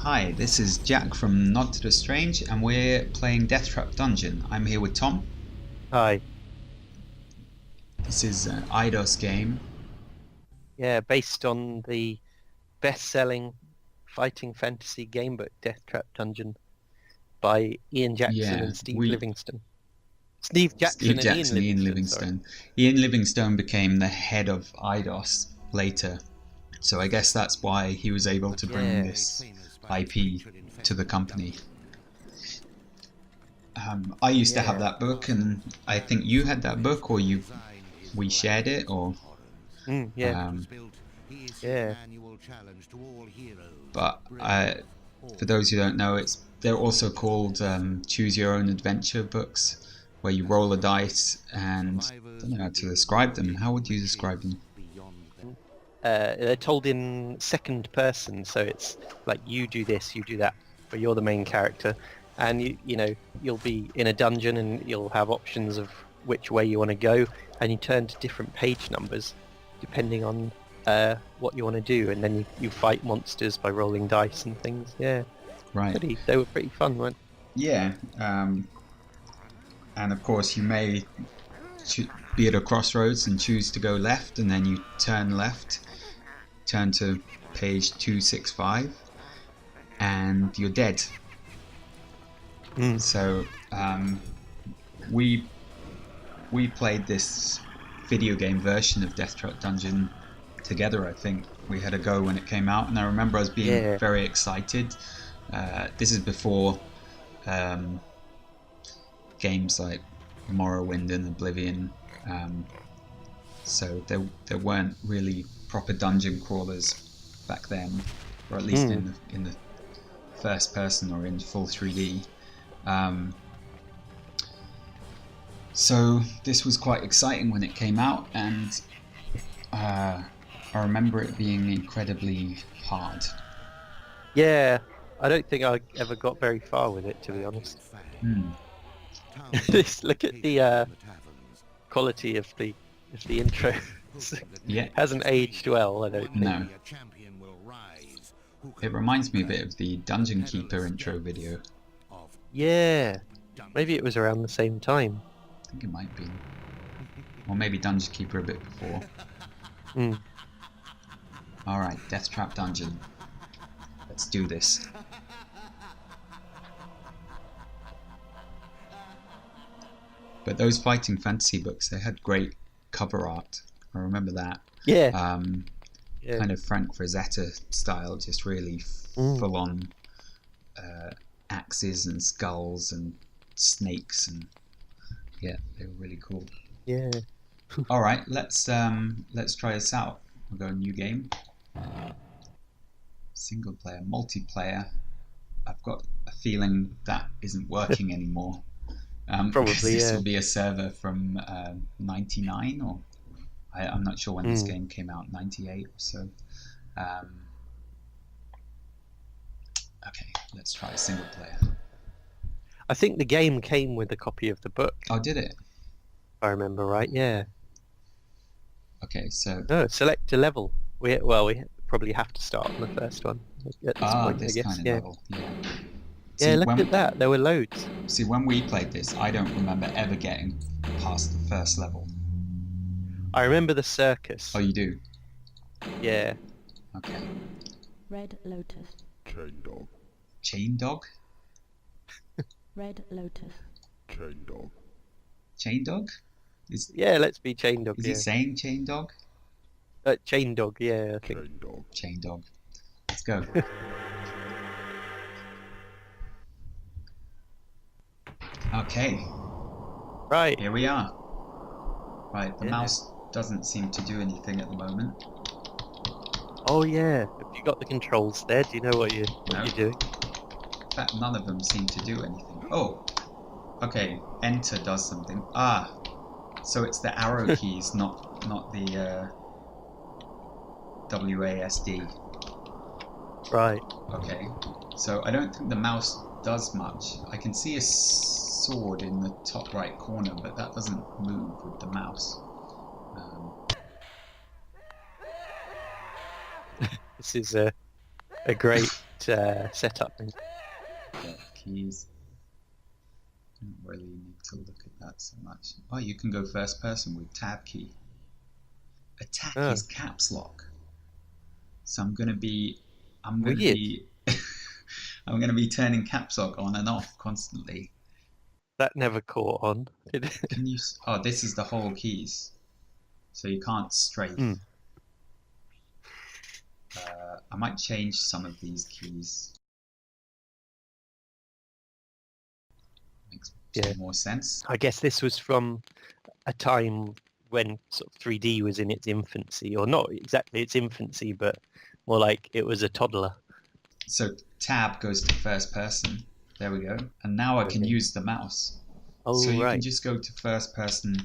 Hi, this is Jack from Nod to the Strange, and we're playing Deathtrap Dungeon. I'm here with Tom. Hi. This is an IDOS game. Yeah, based on the best-selling fighting fantasy gamebook Deathtrap Dungeon by Ian Jackson Yeah, and Steve Livingston. Steve Steve Jackson and Jackson, Ian Ian Livingston, Livingstone. Ian Livingstone became the head of IDOS later, so I guess that's why he was able to bring this IP to the company. I used to have that book, and I think you had that book, or we shared it, or yeah. But for those who don't know, they're also called choose your own adventure books, where you roll a dice, and I don't know how to describe them. How would you describe them? They're told in second person, so it's like you do this, you do that, but you're the main character, and you'll be in a dungeon and you'll have options of which way you want to go, and you turn to different page numbers depending on what you want to do, and then you fight monsters by rolling dice and things. Yeah, Right. They were pretty fun, weren't they? Yeah, and of course you may be at a crossroads and choose to go left, and then you turn left, turn to page 265, and you're dead. So we played this video game version of Deathtrap Dungeon together. I think we had a go when it came out, and I remember us being very excited. This is before games like Morrowind and Oblivion, so there weren't really proper dungeon crawlers back then, or at least in the first person or in full 3D. So this was quite exciting when it came out, and I remember it being incredibly hard. Yeah, I don't think I ever got very far with it, to be honest. Just look at the quality of the intro. Yeah, hasn't aged well, I don't think. No. It reminds me a bit of the Dungeon Keeper intro video. Yeah, maybe it was around the same time. I think it might be. Or maybe Dungeon Keeper a bit before. Alright, Deathtrap Dungeon. Let's do this. But those fighting fantasy books, they had great cover art. I remember that. Yeah. Kind of Frank Frazetta style, just really full on axes and skulls and snakes, and yeah, they were really cool. Yeah. All right, let's try this out. We'll go new game. Single player, multiplayer. I've got a feeling that isn't working anymore. Probably, this will be a server from 99, or I'm not sure when this game came out, 98 or so. Okay, let's try a single player. I think the game came with a copy of the book. Oh, did it? If I remember right, yeah. Okay, so... No, select a level. We probably have to start on the first one at this point, this I guess. kind of level, yeah. Yeah, See, look at that. There were loads. See, when we played this, I don't remember ever getting past the first level. I remember the circus. Oh, you do? Yeah. Okay. Red Lotus. Chain dog. Chain dog? Red Lotus. Chain dog. Chain dog? Yeah, let's be chain dog. Is he saying chain dog? Chain dog, yeah, I think. Chain dog. Chain dog. Let's go. Okay. Right. Here we are. Right, the mouse doesn't seem to do anything at the moment. Oh yeah. Have you got the controls there? Do you know what you're doing? In fact, none of them seem to do anything. Oh! Okay, enter does something. Ah! So it's the arrow keys, not the WASD. Right. Okay. So I don't think the mouse does much. I can see a sword in the top right corner, but that doesn't move with the mouse. This is a great setup. Yeah, keys. Don't really need to look at that so much. Oh, you can go first person with tab key. Attack is caps lock. So I'm gonna be I'm gonna be turning caps lock on and off constantly. That never caught on, did it? Can you? Oh, this is the whole keys, so you can't strafe. I might change some of these keys. Makes more sense. I guess this was from a time when sort of 3D was in its infancy, or not exactly its infancy, but more like it was a toddler. So tab goes to first person. There we go. And now I can use the mouse. Oh, so you right. can just go to first person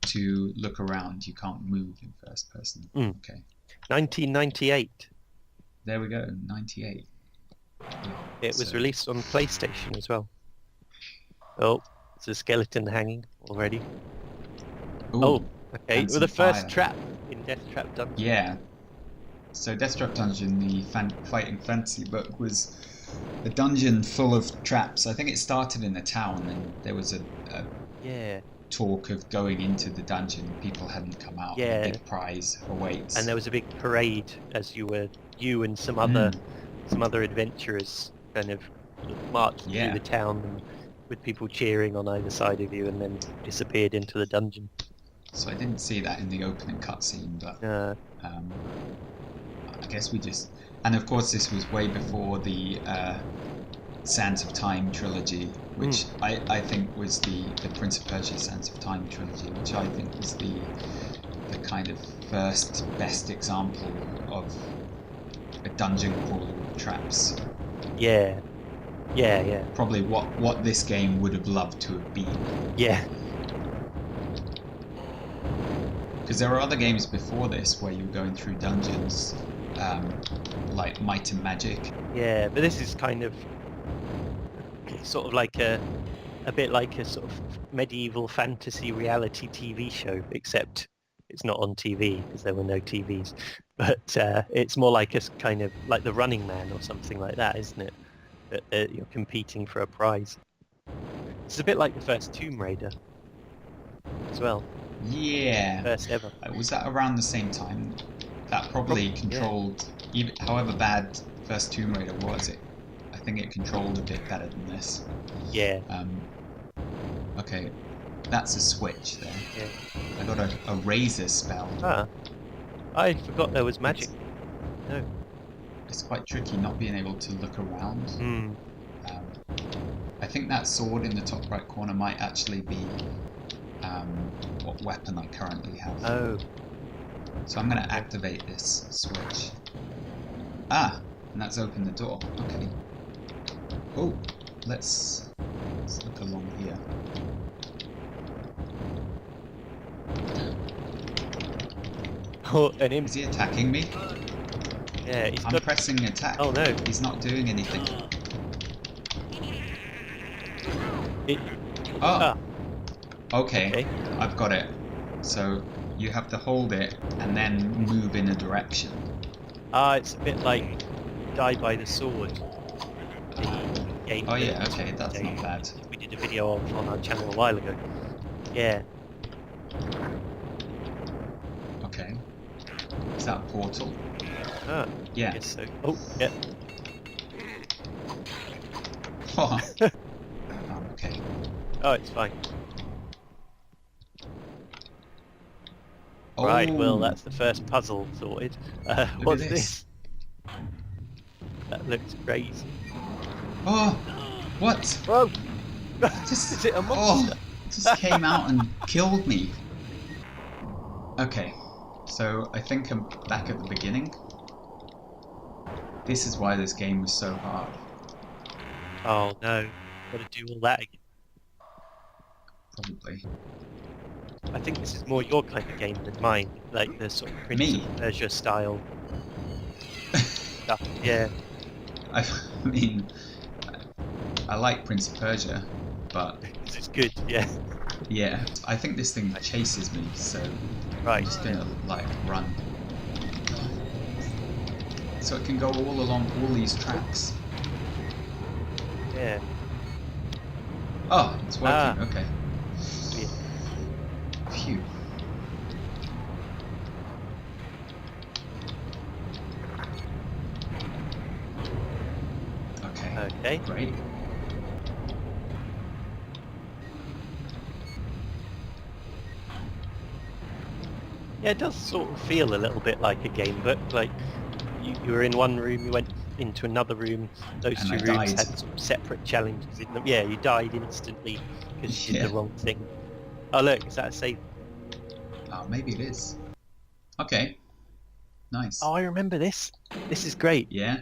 to look around. You can't move in first person. Okay. 1998. There we go. 98. It was released on PlayStation as well. Oh, it's a skeleton hanging already. Ooh, oh, okay. Well, the first fire. trap in Deathtrap Dungeon. Yeah. So Deathtrap Dungeon, the fighting fantasy book, was a dungeon full of traps. I think it started in a town, and there was a talk of going into the dungeon. People hadn't come out. Yeah. And a big prize awaits. And there was a big parade as you and some other adventurers kind of marched through the town and with people cheering on either side of you, and then disappeared into the dungeon. So I didn't see that in the opening cutscene, but I guess we just... And of course this was way before the Sands of Time trilogy, which I think was the Prince of Persia Sands of Time trilogy, which I think was the kind of first best example of a dungeon crawler with traps. Yeah. Probably what this game would have loved to have been. Yeah. Because there were other games before this where you were going through dungeons, like Might and Magic. Yeah, but this is kind of sort of like a bit like a sort of medieval fantasy reality TV show, except it's not on TV because there were no TVs. But it's more like a kind of like the Running Man or something like that, isn't it? That you're competing for a prize. It's a bit like the first Tomb Raider as well. Yeah. First ever. Was that around the same time? That probably controlled, even however bad first Tomb Raider was, I think it controlled a bit better than this. Yeah. Okay, that's a switch there. Yeah. I got a razor spell. Ah, I forgot there was magic. No. It's quite tricky not being able to look around. I think that sword in the top right corner might actually be what weapon I currently have. Oh. So I'm going to activate this switch. Ah, and that's opened the door. Okay. Oh, let's look along here. Oh, an imp. Is he attacking me? Yeah, I'm pressing attack. Oh no. He's not doing anything. Ah. Okay. I've got it. So you have to hold it and then move in a direction. Ah, it's a bit like Die by the Sword. The game. Oh yeah, okay, that's not bad. We did a video of on our channel a while ago. Yeah. Okay. Is that a portal? Ah, Yeah. I guess so. Oh, yeah. Oh, okay. Oh, it's fine. Oh. Right, well, that's the first puzzle sorted. What's this? That looks crazy. Oh, what? Whoa! Is it a monster? Just came out and killed me. Okay, so I think I'm back at the beginning. This is why this game was so hard. Oh no, gotta do all that again. Probably. I think this is more your kind of game than mine, like the sort of Prince of Persia style stuff. Yeah. I mean, I like Prince of Persia, but it's good. Yeah. Yeah, I think this thing chases me, so I'm just gonna like run. so it can go all along all these tracks. Yeah. Oh, it's working. Okay. Yeah. Phew. Okay. Great. Yeah, it does sort of feel a little bit like a game book. Like you were in one room, you went into another room. Those And two I rooms died. had sort of separate challenges in them. Yeah, you died instantly because you did Yeah. the wrong thing. Oh look, is that a save? Oh, maybe it is. Okay. Nice. Oh, I remember this. This is great. Yeah.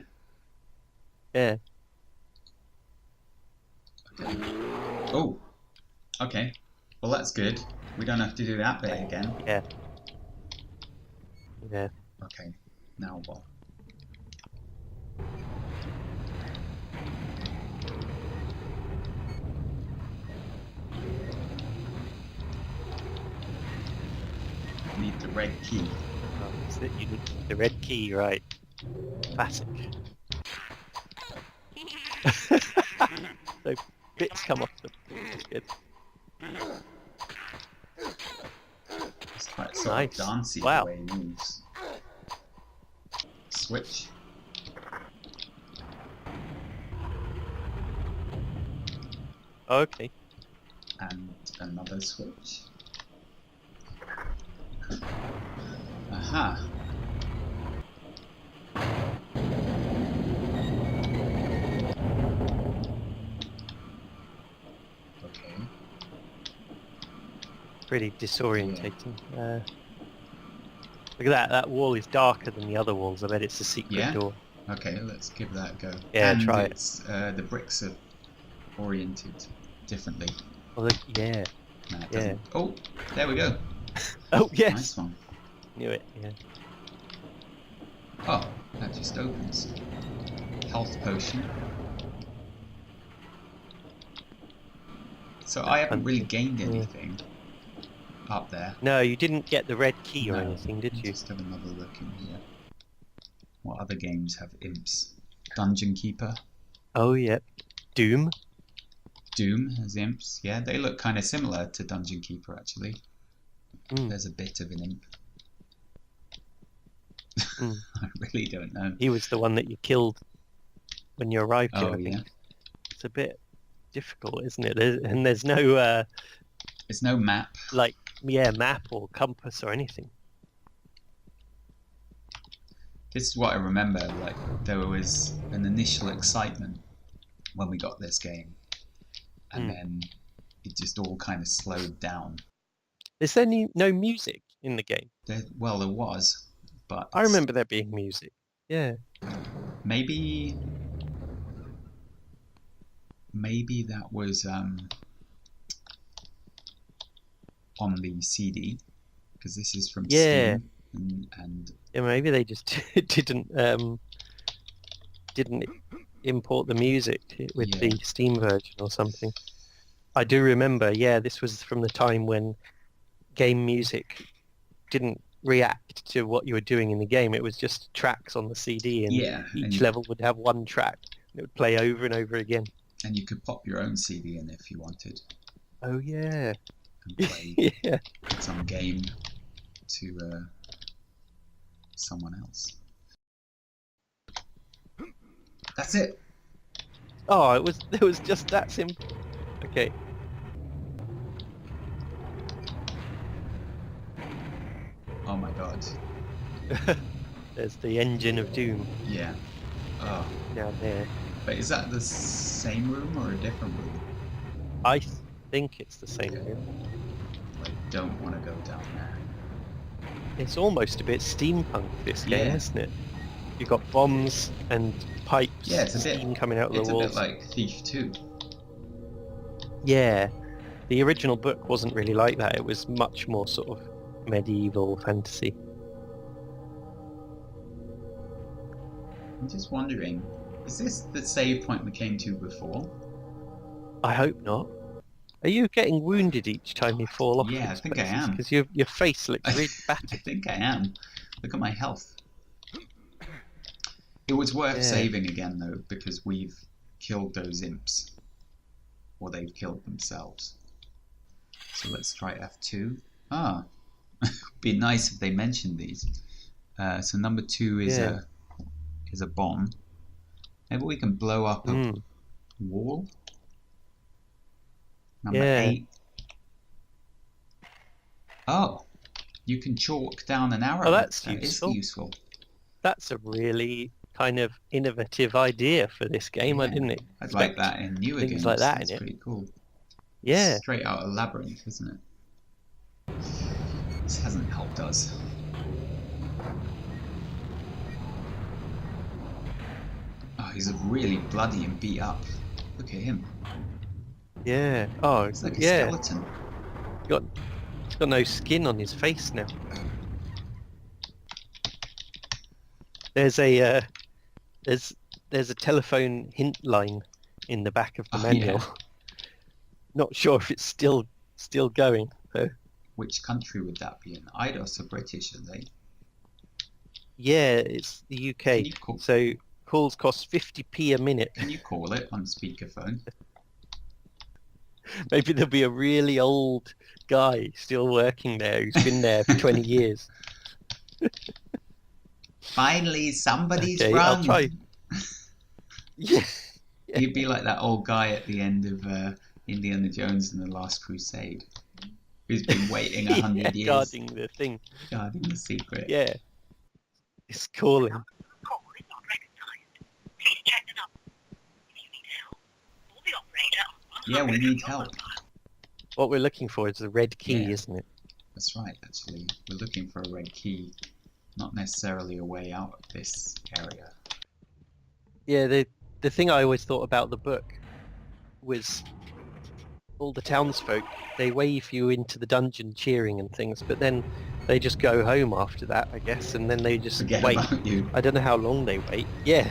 Yeah. Oh. Okay. Well, that's good. We don't have to do that bit again. Yeah. Yeah. Okay. Now what? Need the red key. Oh, is it, you need the red key, right? Classic. So bits come off them. Which is good. It's quite sort Nice. of dancey Wow. the way he moves. Switch. Okay. And another switch. Aha. Okay. Pretty disorientating. Look at that. That wall is darker than the other walls. I bet it's a secret Yeah? door. Okay, let's give that a go. Yeah, and try it. it's, the bricks are oriented differently. Oh, look, yeah. No, it Yeah. doesn't. Oh, there we go. Oh, yes. Nice one. Knew it. Yeah. Oh, that just opens. Health potion. So I haven't really gained anything up there. No, you didn't get the red key or No. anything, did you? Just have another look in here. What other games have imps? Dungeon Keeper. Oh, yeah. Doom. Doom has imps. Yeah, they look kind of similar to Dungeon Keeper, actually. Mm. There's a bit of an imp. Mm. I really don't know. He was the one that you killed when you arrived here, Oh, I think. yeah. It's a bit difficult, isn't it? And there's no, There's no map. like, yeah, map or compass or anything. This is what I remember. Like, there was an initial excitement when we got this game. And then it just all kind of slowed down. Is there no music in the game? Well, there was, but I remember there being music. Yeah. maybe that was on the CD, because this is from Yeah. Steam, and Yeah, maybe they just didn't import the music with Yeah. the Steam version or something. I do remember, yeah, this was from the time when game music didn't react to what you were doing in the game. It was just tracks on the CD, and yeah, each level would have one track. It would play over and over again. and you could pop your own CD in if you wanted, Oh, yeah. and play Yeah. some game to someone else. That's it. Oh, it was just that simple. Okay. Oh my god. There's the engine of doom Yeah. Oh, down there. but is that the same room or a different room? I think it's the same Okay. room. I don't want to go down there. It's almost a bit steampunk, this game, Yeah. isn't it? You've got bombs and pipes, Yeah, it's a steam bit. coming out of It's the a walls. bit like Thief 2. Yeah, the original book wasn't really like that. It was much more sort of medieval fantasy. I'm just wondering, is this the save point we came to before? I hope not. Are you getting wounded each time you fall off? Yeah, I think I am. Because your face looks really I battered. think I am. Look at my health. It was worth Yeah. saving again though, because we've killed those imps. Or they've killed themselves. So let's try F2. Ah, be nice if they mentioned these. So number 2 is Yeah. a bomb. Maybe we can blow up a wall. Number Yeah. 8. Oh, you can chalk down an arrow. Oh, that's That is useful. useful. That's a really kind of innovative idea for this game. I Yeah, didn't I'd like expect that in newer things games. like that That's in it. pretty cool. Yeah. Straight out of Labyrinth, isn't it? This hasn't helped us. Oh, he's really bloody and beat up. Look at him. Yeah. Oh, It's like a yeah. skeleton. He's got no skin on his face now. There's a there's a telephone hint line in the back of the Oh, manual. yeah. Not sure if it's still going. So Which country would that be in? Eidos are British, are they? yeah, it's the UK. Can you call, So calls cost 50p a minute. can you call it on speakerphone? Maybe there'll be a really old guy still working there who's been there for 20 years. Finally, somebody's Okay, rung. I'll try. Yeah. You'd be like that old guy at the end of Indiana Jones and the Last Crusade, who's been waiting 100 years, guarding the thing. guarding the secret. Yeah. It's calling. Call is not recognized. Please check the number. If you need help, call the operator. Yeah, we need help. What we're looking for is the red key, Yeah. isn't it? That's right, actually. We're looking for a red key, not necessarily a way out of this area. Yeah, the thing I always thought about the book was all the townsfolk, they wave you into the dungeon cheering and things, but then they just go home after that, I guess, and then they just Forget wait. about you. I don't know how long they wait. Yeah,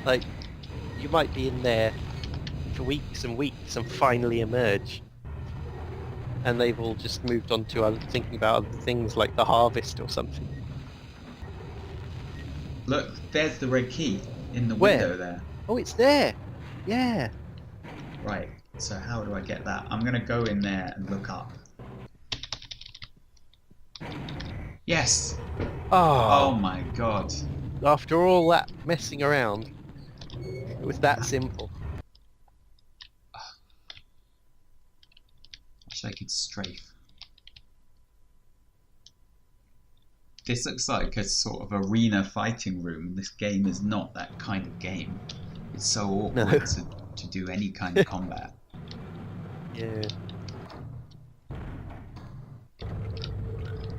like, you might be in there for weeks and weeks and finally emerge. And they've all just moved on to thinking about other things like the harvest or something. Look, there's the red key in the Where? window there. Oh, it's there! Yeah! Right, so how do I get that? I'm going to go in there and look up. Yes! Oh Oh, my god. after all that messing around, it was that simple. Wish I could strafe. This looks like a sort of arena fighting room. This game is not that kind of game. It's so awkward No. to do any kind of combat. Yeah.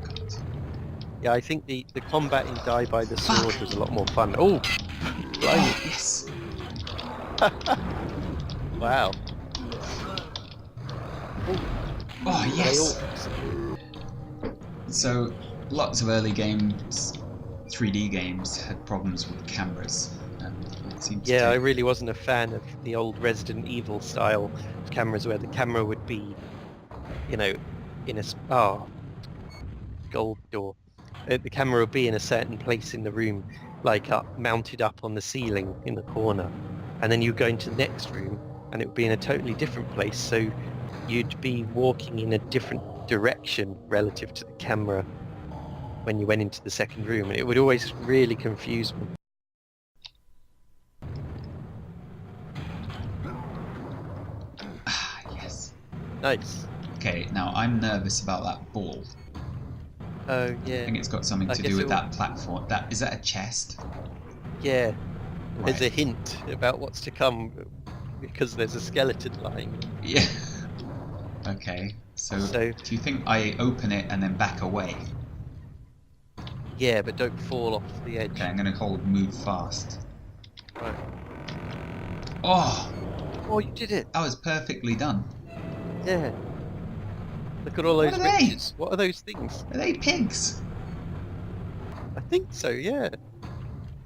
God. Yeah, I think the combat in Die by the Sword was a lot more fun. Oh! Blimey. Oh, yes! Wow. Oh, They yes! all- So, lots of early games, 3D games, had problems with cameras. And it seemed to Yeah, I take- really wasn't a fan of the old Resident Evil style cameras where the camera would be, you know, in a... gold door. The camera would be in a certain place in the room, like mounted up on the ceiling in the corner. And then you go into the next room and it would be in a totally different place. So you'd be walking in a different direction relative to the camera when you went into the second room. And it would always really confuse me. Ah, yes. Nice. Okay, now I'm nervous about that ball. Oh, I yeah. think it's got something I to guess do with it that platform. Is that a chest? Yeah. There's a Right. hint about what's to come because there's a skeleton lying. Yeah. Okay, so do you think I open it and then back away? Yeah, but don't fall off the edge. Okay, I'm gonna hold move fast. Right. Oh, Oh, you did it! that was perfectly done. Yeah. Look at all What those are they? riches. What are those things? Are they pigs? I think so, yeah.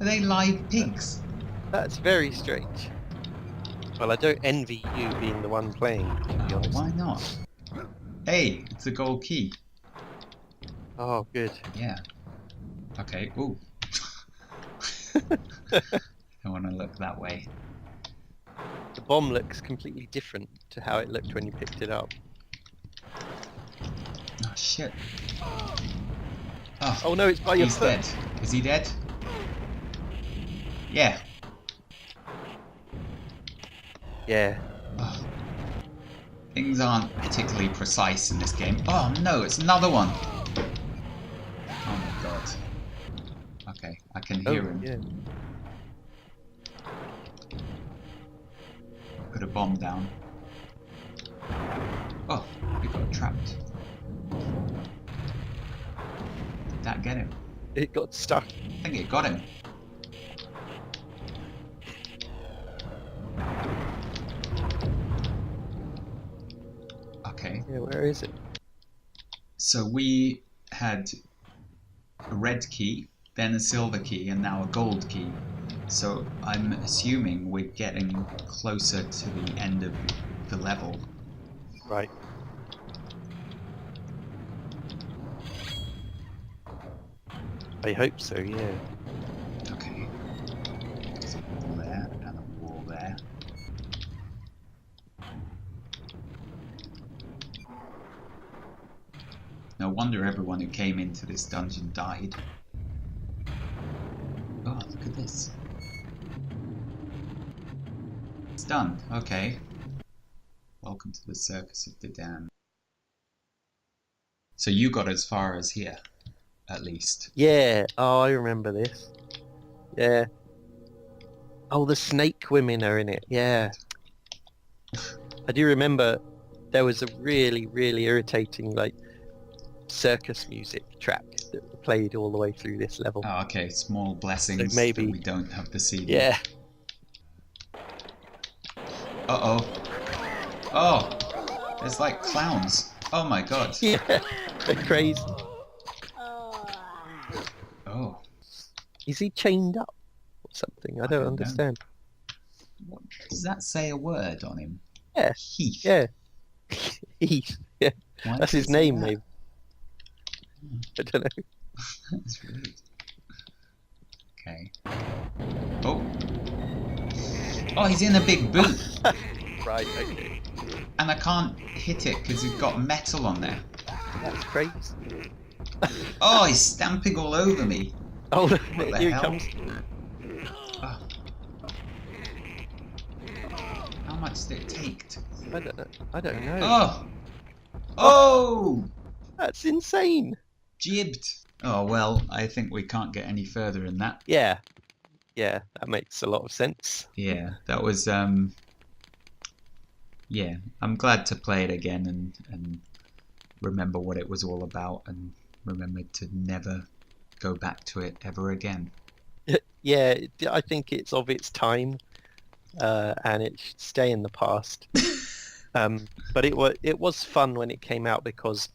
Are they live pigs? That's very strange. Well, I don't envy you being the one playing, to be Oh, honest. why not? Hey, it's a gold key. Oh, good. Yeah. Okay, ooh. I want to look that way. The bomb looks completely different to how it looked when you picked it up. Oh shit. Oh no, it's by your He's foot. dead. Is he dead? Yeah. Yeah. Oh. Things aren't particularly precise in this game. Oh no, it's another one. Oh my god. Okay, I can hear him. Yeah. Put a bomb down. Oh, we got trapped. Did that get him? It got stuck. I think it got him. Okay. Yeah, where is it? So we had a red key, then a silver key, and now a gold key. So I'm assuming we're getting closer to the end of the level. Right. I hope so, yeah. Okay. There's a wall there and a wall there. No wonder everyone who came into this dungeon died. Oh, look at this. It's done. Okay. Welcome to the Circus of the Damned. So you got as far as here, at least. Yeah. Oh, I remember this. Yeah. Oh, the snake women are in it. Yeah. I do remember there was a really, really irritating, like, circus music track that played all the way through this level. Oh, okay. Small blessings So maybe that we don't have the CD. Yeah. Uh-oh. Oh! There's like clowns. Oh my god. Yeah. They're crazy. Oh. Is he chained up or something? I don't know. understand. What, does that say a word on him? Yeah. Heath. Yeah. Heath. Yeah. Why That's does his it say name, that? maybe. I don't know. That's rude. Okay. Oh. Oh, he's in a big boot. Right, okay. And I can't hit it because he's got metal on there. That's crazy. Oh, he's stamping all over me. Oh, the here he hell? comes. Oh. How much did it take? I don't know. I don't know. Oh! Oh! That's insane. Jibbed. Oh, well, I think we can't get any further in that. Yeah. Yeah, that makes a lot of sense. Yeah, that was, yeah, I'm glad to play it again and remember what it was all about and remember to never go back to it ever again. Yeah, I think it's of its time, and it should stay in the past. But it was fun when it came out because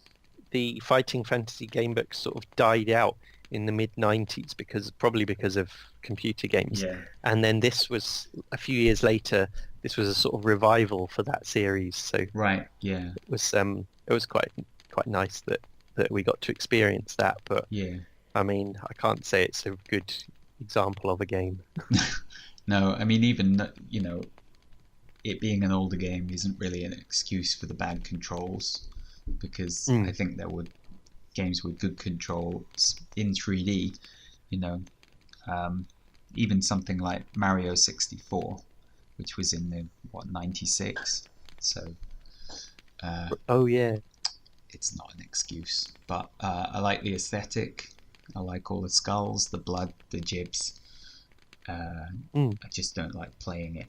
the fighting fantasy gamebook sort of died out in the mid-90s probably because of computer games. Yeah. And then this was a few years later. This was a sort of revival for that series. So Right, yeah. it was quite nice that we got to experience that. But Yeah. I mean, I can't say it's a good example of a game. No, I mean, even, you know, it being an older game isn't really an excuse for the bad controls because I think there were games with good controls in 3D, you know, even something like Mario 64, which was in the, 96, so Oh yeah. it's not an excuse, but I like the aesthetic, I like all the skulls, the blood, the jibs. I just don't like playing it.